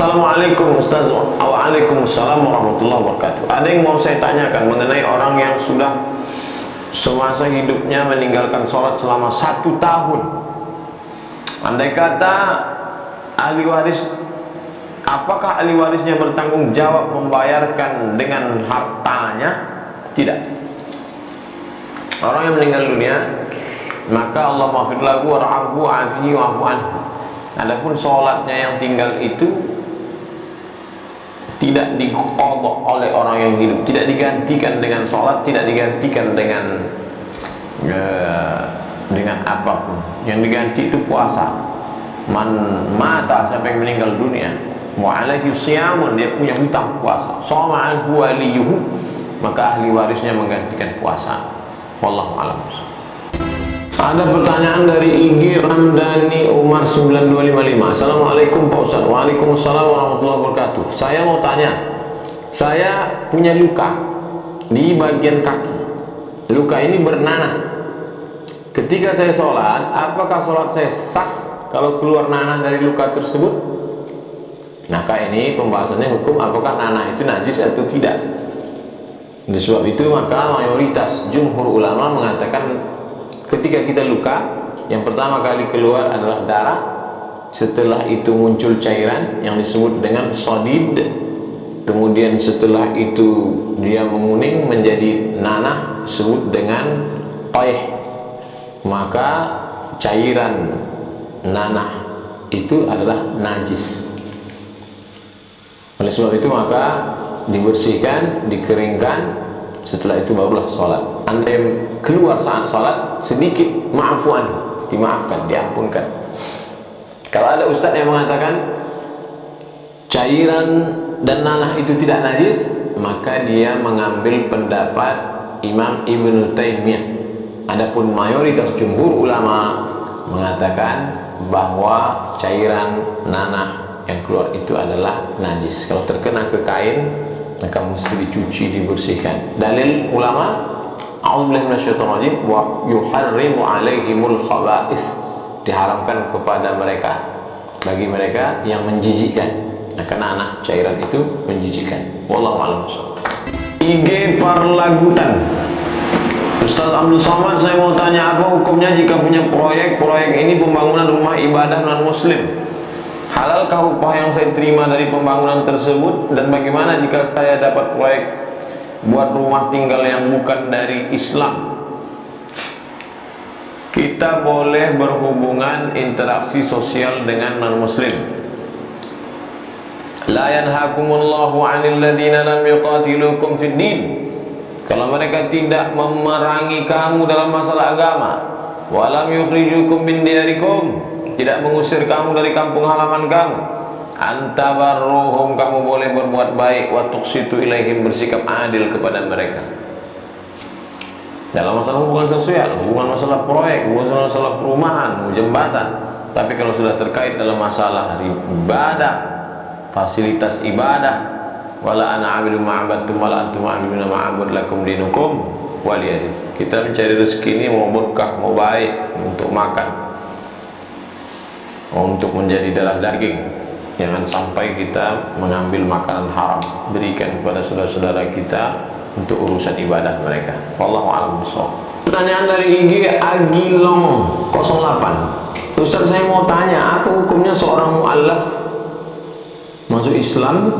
Assalamualaikum Ustaz. Waalaikumsalam warahmatullahi wabarakatuh. Ada yang mau saya tanyakan mengenai orang yang sudah semasa hidupnya meninggalkan sholat selama 1 tahun. Andai kata ahli waris, apakah ahli warisnya bertanggung jawab membayarkan dengan hartanya? Tidak. Orang yang meninggal dunia, maka Allah maghfir lahu warhamhu wa'afihi wa'fu anhu. Adapun sholatnya yang tinggal itu tidak diqadha oleh orang yang hidup, tidak digantikan dengan sholat, tidak digantikan dengan apapun. Yang diganti itu puasa. Man mata, siapa yang meninggal dunia, wa alaihi siyamun, dia punya hutang puasa, shoma anhu waliyuhu, maka ahli warisnya menggantikan puasa. Wallahu a'lam. Ada pertanyaan dari IG Ramdhani Umar 9255. Assalamualaikum Pak Ustaz. Waalaikumsalam warahmatullahi wabarakatuh. Saya mau tanya, saya punya luka di bagian kaki. Luka ini bernanah. Ketika saya sholat, apakah sholat saya sah kalau keluar nanah dari luka tersebut? Maka ini pembahasannya hukum apakah nanah itu najis atau tidak. Oleh sebab itu maka mayoritas jumhur ulama mengatakan ketika kita luka, yang pertama kali keluar adalah darah, setelah itu muncul cairan yang disebut dengan sodid, kemudian setelah itu dia menguning menjadi nanah, disebut dengan qaih. Maka cairan nanah itu adalah najis. Oleh sebab itu maka dibersihkan, dikeringkan, setelah itu barulah sholat. Anda keluar saat sholat sedikit, ma'afuan, dimaafkan, diampunkan. Kalau ada ustadz yang mengatakan cairan dan nanah itu tidak najis, maka dia mengambil pendapat Imam Ibnu Taimiyah. Adapun mayoritas jumhur ulama mengatakan bahwa cairan nanah yang keluar itu adalah najis. Kalau terkena ke kain, maka mesti dicuci, dibersihkan. Dalil ulama, a'udzubillahi minasyaitonir rajim, wa yuharrimu 'alaihimul khaba'its, diharamkan kepada mereka, bagi mereka yang menjijikkan. Nah, karena cairan itu menjijikkan. Wallahu a'lam. IG Parlagutan. Ustaz Abdul Somad, saya mau tanya, apa hukumnya jika punya proyek ini pembangunan rumah ibadah non muslim? Halalkah upah yang saya terima dari pembangunan tersebut? Dan bagaimana jika saya dapat proyek buat rumah tinggal yang bukan dari Islam? Kita boleh berhubungan interaksi sosial dengan non-muslim. La yanhakumullahu 'anil ladzina lam yuqatilukum fid din. Kalau mereka tidak memerangi kamu dalam masalah agama, wa lam yukhrijukum min diyarikum, tidak mengusir kamu dari kampung halaman kamu, antabarruhum, kamu boleh berbuat baik, wa tuqsitu ilaihim, bersikap adil kepada mereka. Dalam masalah hubungan sosial, hubungan masalah proyek, hubungan masalah perumahan, jembatan. Tapi kalau sudah terkait dalam masalah ibadah, fasilitas ibadah, wala ana 'abidun ma'abadtum wala antum 'abiduna ma'abud lakum dinukum waliyadin. Kita mencari rezeki ini mau berkah, mau baik, untuk makan, untuk menjadi darah daging. Jangan sampai kita mengambil makanan haram, berikan kepada saudara-saudara kita untuk urusan ibadah mereka. Wallahu a'lam bishawab. Pertanyaan dari IG Agilong 08. Ustaz, saya mau tanya, apa hukumnya seorang mu'allaf masuk Islam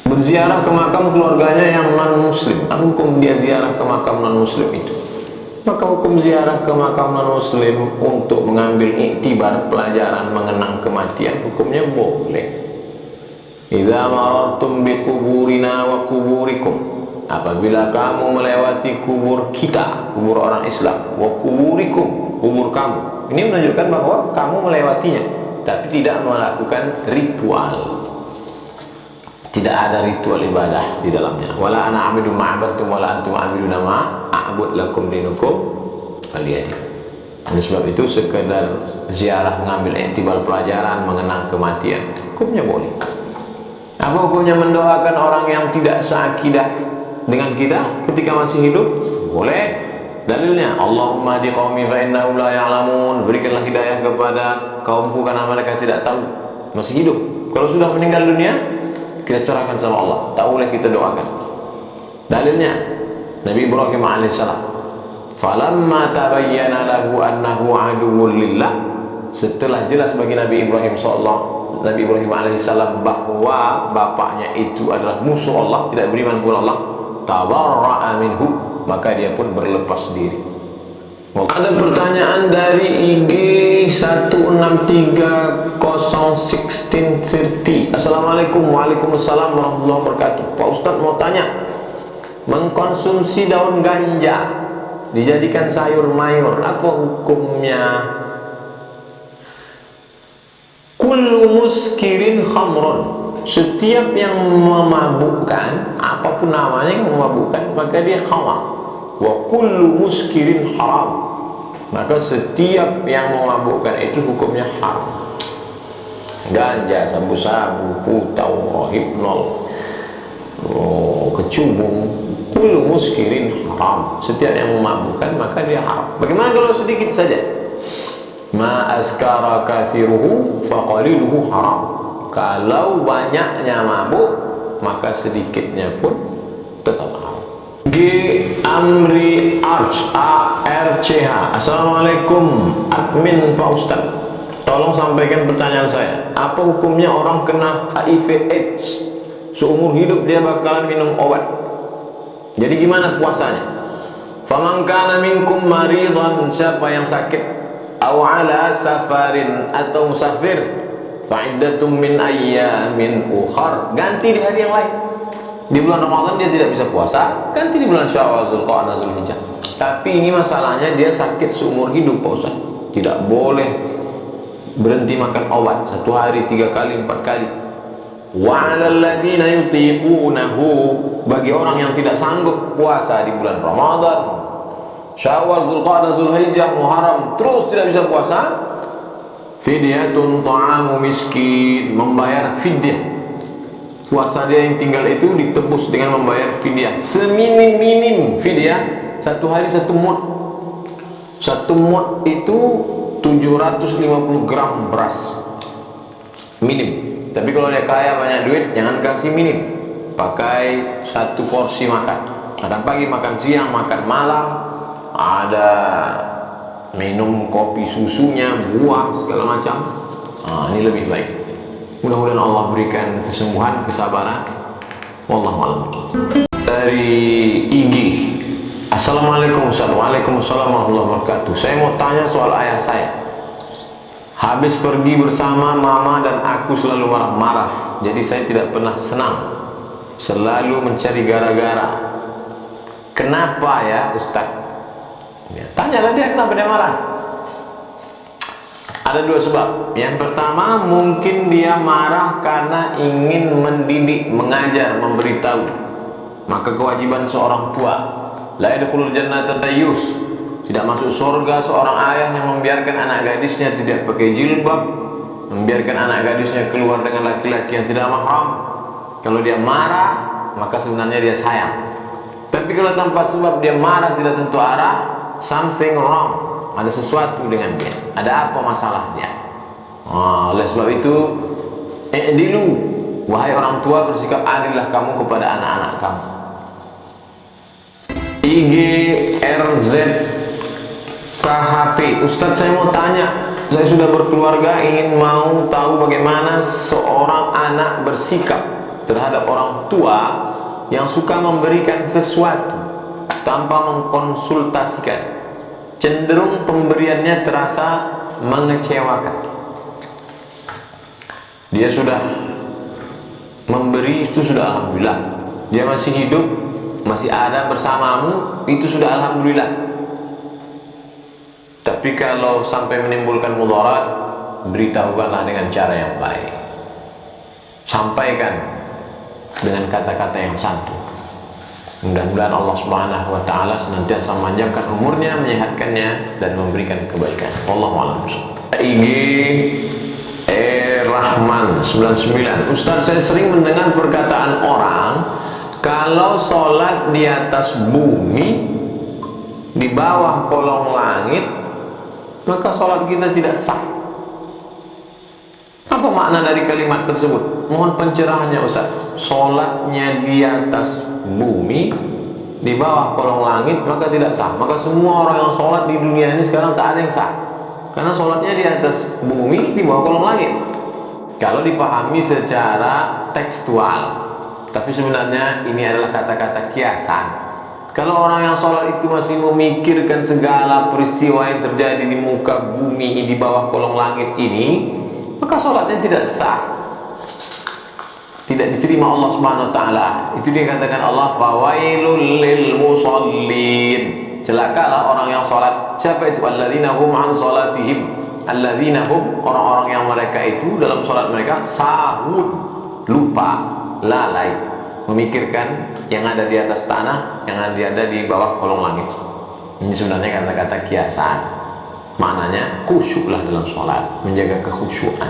berziarah ke makam keluarganya yang non muslim? Apa hukum dia ziarah ke makam non muslim itu? Maka hukum ziarah ke makam non-muslim untuk mengambil iktibar, pelajaran mengenang kematian, hukumnya boleh. Idza marartum bi kuburina wa kuburikum, apabila kamu melewati kubur kita, kubur orang Islam, wa kuburikum, kubur kamu. Ini menunjukkan bahwa kamu melewatinya, tapi tidak melakukan ritual. Tidak ada ritual ibadah di dalamnya. Wala ana a'budu ma'abadtum wala antum a'buduna ma'abud lakum dinukum waliyadin. Oleh sebab itu sekedar ziarah mengambil iktibar pelajaran mengenang kematian, hukumnya boleh. Apa hukumnya mendoakan orang yang tidak seakidah dengan kita ketika masih hidup? Boleh. Dalilnya, Allahumma hdi qaumi fa innahum la ya'lamun, berikanlah hidayah kepada kaumku karena mereka tidak tahu. masih hidup. Kalau sudah meninggal dunia, kita serahkan sama Allah, tak boleh kita doakan. Dalilnya Nabi Ibrahim alaihissalam, falamma tabayyana lahu annahu aduwwun lillah, setelah jelas bagi Nabi Ibrahim alaihissalam bahwa bapaknya itu adalah musuh Allah, tidak beriman kepada Allah, tabarra'a minhu, maka dia pun berlepas diri. Ada pertanyaan dari IG 1630160. Assalamualaikum. Waalaikumsalam warahmatullahi wabarakatuh. Pak Ustadz mau tanya, mengkonsumsi daun ganja dijadikan sayur mayur, apa hukumnya? Kullu muskirin khamrun, setiap yang memabukkan, apapun namanya yang memabukkan, maka dia khamar. Wa kullu muskirin haram, maka setiap yang memabukkan itu hukumnya haram. Ganja, sabu-sabu, putau, hipnol, kecubung, kullu muskirin haram, setiap yang memabukkan maka dia haram. Bagaimana kalau sedikit saja? Ma askara kathiruhu faqaliluhu haram, kalau banyaknya mabuk maka sedikitnya pun tetap haram. G. Amri Arch ARCH. Assalamualaikum admin Pak Ustaz, tolong sampaikan pertanyaan saya, apa hukumnya orang kena HIV AIDS seumur hidup dia bakalan minum obat, jadi gimana puasanya? Faman kana minkum maridan, siapa yang sakit, aw ala safarin, atau musafir, fa'iddatum min ayyamin ukhar, ganti di hari yang lain. Di bulan Ramadan dia tidak bisa puasa, ganti di bulan Syawal, Zulqa'dah, Zulhijjah. Tapi ini masalahnya dia sakit seumur hidup Pak Ustaz, tidak boleh berhenti makan obat, 1 hari 3 kali 4 kali. Wa 'alal ladzina yutiqunahu, bagi orang yang tidak sanggup puasa di bulan Ramadan, Syawal, Zulqa'dah, Zulhijjah, Muharram, terus tidak bisa puasa, fidyatun ta'amu miskin, membayar fidyah. Puasa dia yang tinggal itu ditebus dengan membayar fidyah, seminim-minim fidyah 1 hari 1 mud. 1 mud itu 750 gram beras minim. Tapi kalau dia kaya banyak duit, jangan kasih minim, pakai 1 porsi makan pagi, makan siang, makan malam, ada minum kopi susunya, buah segala macam. Ini lebih baik. Mudah-mudahan Allah berikan kesembuhan, kesabaran. Wallahu a'lam. Dari IG, assalamualaikum Ustaz. Waalaikumsalam warahmatullahi wabarakatuh. Saya mau tanya soal ayah saya. Habis pergi bersama mama dan aku selalu marah-marah, jadi saya tidak pernah senang, selalu mencari gara-gara. Kenapa ya Ustaz? Ya, tanyalah dia kenapa dia marah. Ada 2 sebab. Yang pertama, mungkin dia marah karena ingin mendidik, mengajar, memberitahu. Maka kewajiban seorang tua, la yadkhulul jannata dayyus, tidak masuk surga seorang ayah yang membiarkan anak gadisnya tidak pakai jilbab, membiarkan anak gadisnya keluar dengan laki-laki yang tidak mahram. Kalau dia marah, maka sebenarnya dia sayang. Tapi kalau tanpa sebab dia marah tidak tentu arah, something wrong, ada sesuatu dengan dia, ada apa masalahnya. Oleh sebab itu, i'dilu, wahai orang tua, bersikap adillah kamu kepada anak-anak kamu. IG RZ KHP, Ustadz saya mau tanya, saya sudah berkeluarga, ingin mau tahu bagaimana seorang anak bersikap terhadap orang tua yang suka memberikan sesuatu tanpa mengkonsultasikan. Cenderung pemberiannya terasa mengecewakan. Dia sudah memberi, itu sudah alhamdulillah. Dia masih hidup, masih ada bersamamu, itu sudah alhamdulillah. Tapi kalau sampai menimbulkan mudarat, beritahukanlah dengan cara yang baik, sampaikan dengan kata-kata yang santun. Mudah-mudahan Allah Subhanahu wa taala senantiasa memanjangkan umurnya, menyehatkannya dan memberikan kebaikan. Wallahu a'lam. IG Rahman 99. Ustaz, saya sering mendengar perkataan orang, kalau sholat di atas bumi, di bawah kolong langit, maka sholat kita tidak sah. Apa makna dari kalimat tersebut? Mohon pencerahannya Ustaz. Solatnya di atas bumi, di bawah kolong langit, maka tidak sah. Maka semua orang yang sholat di dunia ini sekarang tak ada yang sah, karena sholatnya di atas bumi, di bawah kolong langit. Kalau dipahami secara tekstual. Tapi sebenarnya ini adalah kata-kata kiasan. Kalau orang yang sholat itu masih memikirkan segala peristiwa yang terjadi di muka bumi, di bawah kolong langit ini, maka sholatnya tidak sah, tidak diterima Allah Subhanahu wa taala. Itu dia katakan Allah, fawailul lil musallin. Celakalah orang yang salat. Siapa itu? Alladzina hum an salatihim. Alladzina hum, orang-orang yang mereka itu dalam salat mereka sahun, lupa, lalai, memikirkan yang ada di atas tanah, yang ada di bawah kolong langit. Ini sebenarnya kata-kata kiasan. Maknanya khusyuklah dalam salat, menjaga kekhusyuan.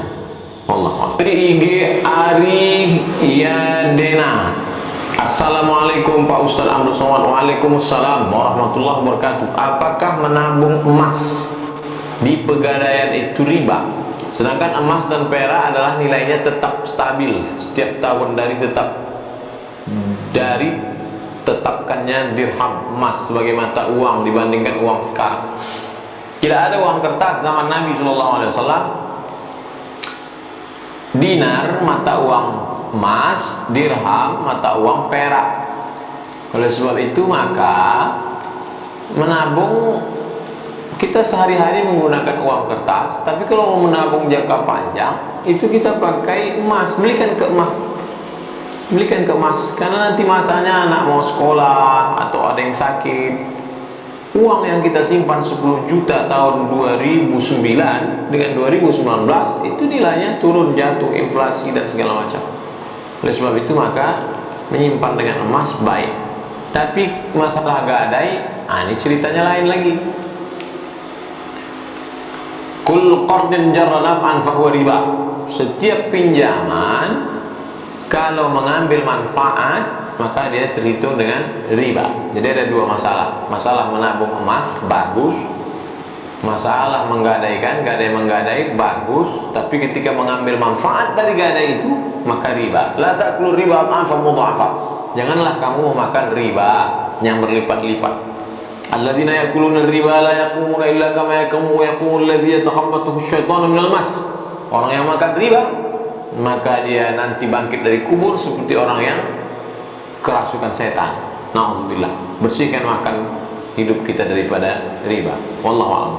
Allah. Dari IG Ari Yadena. Assalamualaikum Pak Ustaz Abdul Somad. Waalaikumsalam warahmatullahi wabarakatuh. Apakah menabung emas di pegadaian itu riba? Sedangkan emas dan perak adalah nilainya tetap stabil setiap tahun dari tetapkannya dirham emas sebagai mata uang dibandingkan uang sekarang. Tidak ada uang kertas zaman Nabi SAW. Dinar mata uang emas, dirham mata uang perak. Oleh sebab itu maka menabung, kita sehari-hari menggunakan uang kertas, tapi kalau mau menabung jangka panjang itu kita pakai emas. Belikan ke emas, karena nanti masanya anak mau sekolah atau ada yang sakit, uang yang kita simpan 10 juta tahun 2009 dengan 2019 itu nilainya turun, jatuh, inflasi dan segala macam. Oleh sebab itu maka menyimpan dengan emas baik. Tapi masalah gadai, ini ceritanya lain lagi. Kul qardin jarra naf'an fahuwa riba. Setiap pinjaman kalau mengambil manfaat maka dia terhitung dengan riba. Jadi ada dua masalah. Masalah menabung emas bagus, masalah menggadaikan, gadai bagus, tapi ketika mengambil manfaat dari gadai itu maka riba. La ta'kulu riba adhafan mudha'afa. Janganlah kamu memakan riba yang berlipat-lipat. Alladzina ya'kuluna riba la yaqumuna illa kama yaqumu alladzi yatakhabbathu asyaitanu minal mas. Orang yang makan riba maka dia nanti bangkit dari kubur seperti orang yang kerasukan setan. Na'udzubillah. Bersihkan makan hidup kita daripada riba. Wallahu a'lam.